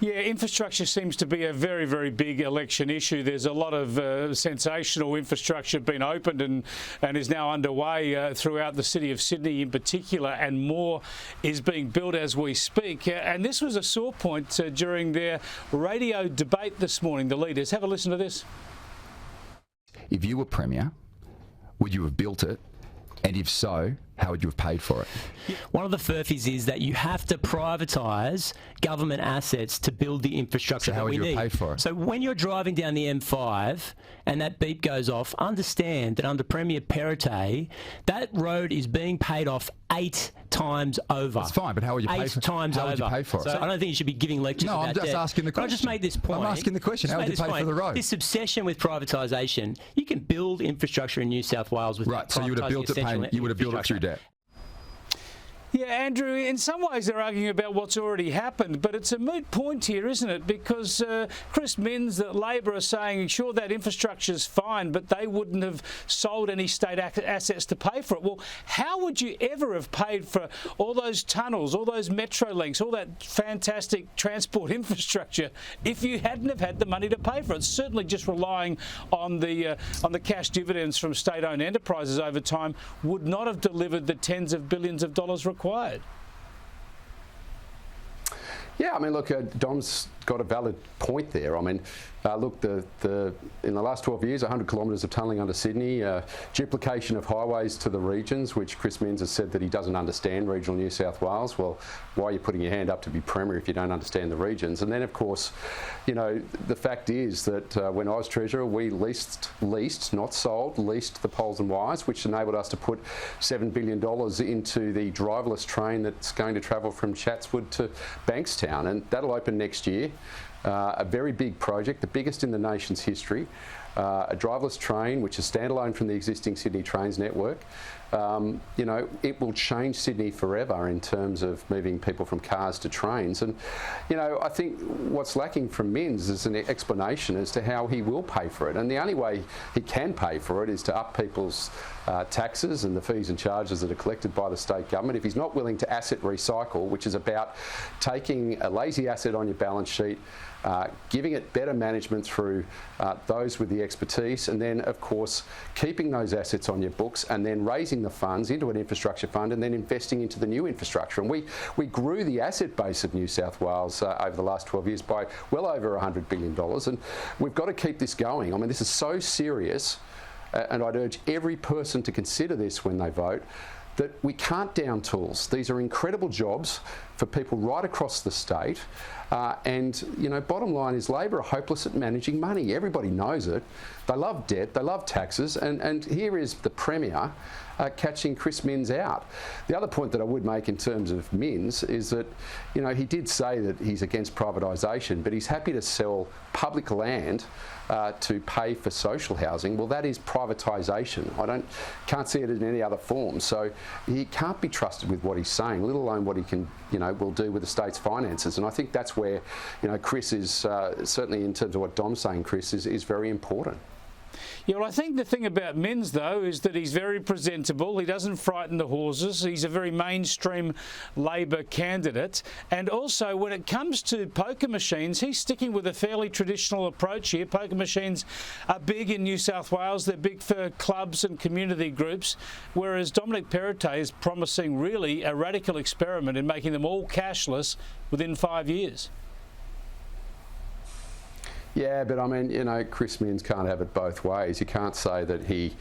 Yeah, infrastructure seems to be a very, very big election issue. There's a lot of sensational infrastructure being opened and is now underway throughout the city of Sydney in particular, and more is being built as we speak. And this was a sore point during their radio debate this morning, the leaders. Have a listen to this. If you were Premier, would you have built it? And if so, how would you have paid for it? One of the furphies is that you have to privatise government assets to build the infrastructure that we need. So how would you have paid for it? So when you're driving down the M5 and that beep goes off, understand that under Premier Perrottet, that road is being paid off 8 times over. That's fine, but how would you pay for it? 8 times over. How would you pay for it? So I don't think you should be giving lectures about that. No, I'm just asking the question. I'll just make this point. I'm asking the question. How would you pay for the road? This obsession with privatisation, you can build infrastructure in New South Wales with right, so you would have built it, you would have built it through debt. Yeah, Andrew, in some ways they're arguing about what's already happened, but it's a moot point here, isn't it? Because Chris Minns, that Labor are saying, sure, that infrastructure's fine, but they wouldn't have sold any state assets to pay for it. Well, how would you ever have paid for all those tunnels, all those metro links, all that fantastic transport infrastructure if you hadn't have had the money to pay for it? Certainly just relying on the cash dividends from state-owned enterprises over time would not have delivered the tens of billions of dollars required. Yeah, I mean, look, Dom's got a valid point there. I mean, look, in the last 12 years, 100 kilometres of tunnelling under Sydney, duplication of highways to the regions, which Chris Minns has said that he doesn't understand regional New South Wales. Well, why are you putting your hand up to be Premier if you don't understand the regions? And then, of course, you know, the fact is that when I was Treasurer, we leased, not sold, leased the poles and wires, which enabled us to put $7 billion into the driverless train that's going to travel from Chatswood to Bankstown, and that'll open next year. A very big project, the biggest in the nation's history. A driverless train, which is standalone from the existing Sydney Trains network. You know, it will change Sydney forever in terms of moving people from cars to trains. And, you know, I think what's lacking from Minns is an explanation as to how he will pay for it. And the only way he can pay for it is to up people's taxes and the fees and charges that are collected by the state government. If he's not willing to asset recycle, which is about taking a lazy asset on your balance sheet, giving it better management through those with the expertise, and then, of course, keeping those assets on your books and then raising the funds into an infrastructure fund and then investing into the new infrastructure. And we grew the asset base of New South Wales over the last 12 years by well over $100 billion. And we've got to keep this going. I mean, this is so serious, and I'd urge every person to consider this when they vote, that we can't down tools. These are incredible jobs for people right across the state. And, you know, bottom line is Labor are hopeless at managing money. Everybody knows it. They love debt, they love taxes, and here is the Premier catching Chris Minns out. The other point that I would make in terms of Minns is that, you know, he did say that he's against privatisation, but he's happy to sell public land to pay for social housing. Well, that is privatisation. Can't see it in any other form. So he can't be trusted with what he's saying, let alone what he can, you know, will do with the state's finances. And I think that's where, you know, Chris is certainly in terms of what Dom's saying, Chris, is very important. Yeah, well, I think the thing about Minns, though, is that he's very presentable. He doesn't frighten the horses. He's a very mainstream Labor candidate. And also, when it comes to poker machines, he's sticking with a fairly traditional approach here. Poker machines are big in New South Wales. They're big for clubs and community groups, whereas Dominic Perrottet is promising really a radical experiment in making them all cashless within 5 years. Yeah, but I mean, you know, Chris Minns can't have it both ways. You can't say that he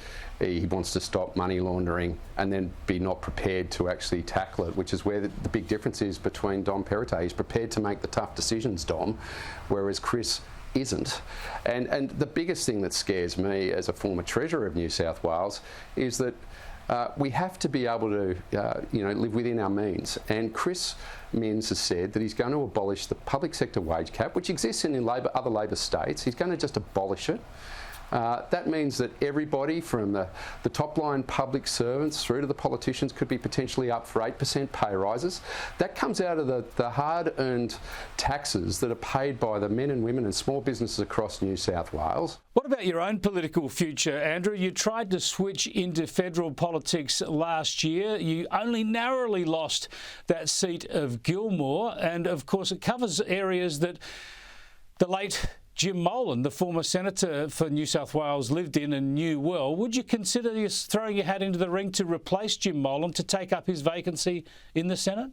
wants to stop money laundering and then be not prepared to actually tackle it, which is where the big difference is between Dom Perrottet. He's prepared to make the tough decisions, Dom, whereas Chris isn't. And the biggest thing that scares me as a former Treasurer of New South Wales is that we have to be able to, you know, live within our means. And Chris Minns has said that he's going to abolish the public sector wage cap, which exists in other Labor states. He's going to just abolish it. That means that everybody from the top-line public servants through to the politicians could be potentially up for 8% pay rises. That comes out of the hard-earned taxes that are paid by the men and women and small businesses across New South Wales. What about your own political future, Andrew? You tried to switch into federal politics last year. You only narrowly lost that seat of Gilmore, and of course it covers areas that the late Jim Molan, the former senator for New South Wales, lived in and knew well. Would you consider throwing your hat into the ring to replace Jim Molan to take up his vacancy in the Senate?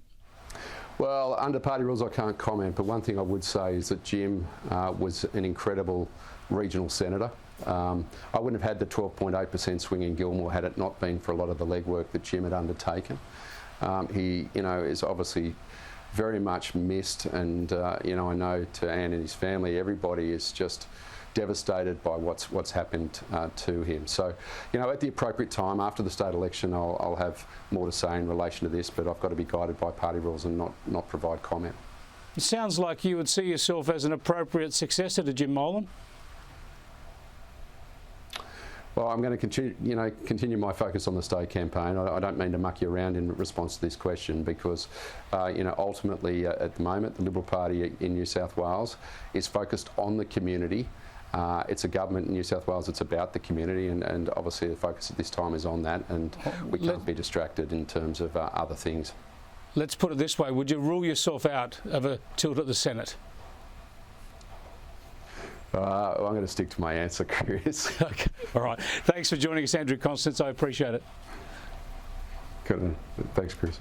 Well, under party rules I can't comment, but one thing I would say is that Jim was an incredible regional senator. I wouldn't have had the 12.8% swing in Gilmore had it not been for a lot of the legwork that Jim had undertaken. He, is obviously very much missed, and I know to Anne and his family, everybody is just devastated by what's happened to him. So, at the appropriate time after the state election, I'll have more to say in relation to this, but I've got to be guided by party rules and not provide comment. It sounds like you would see yourself as an appropriate successor to Jim Molan. Well, I'm going to continue my focus on the state campaign. I don't mean to muck you around in response to this question because, ultimately at the moment, the Liberal Party in New South Wales is focused on the community. It's a government in New South Wales that's about the community, and obviously the focus at this time is on that, and we can't be distracted in terms of other things. Let's put it this way. Would you rule yourself out of a tilt at the Senate? I'm going to stick to my answer, Chris. Okay. All right. Thanks for joining us, Andrew Constance. I appreciate it. Good. Thanks, Chris.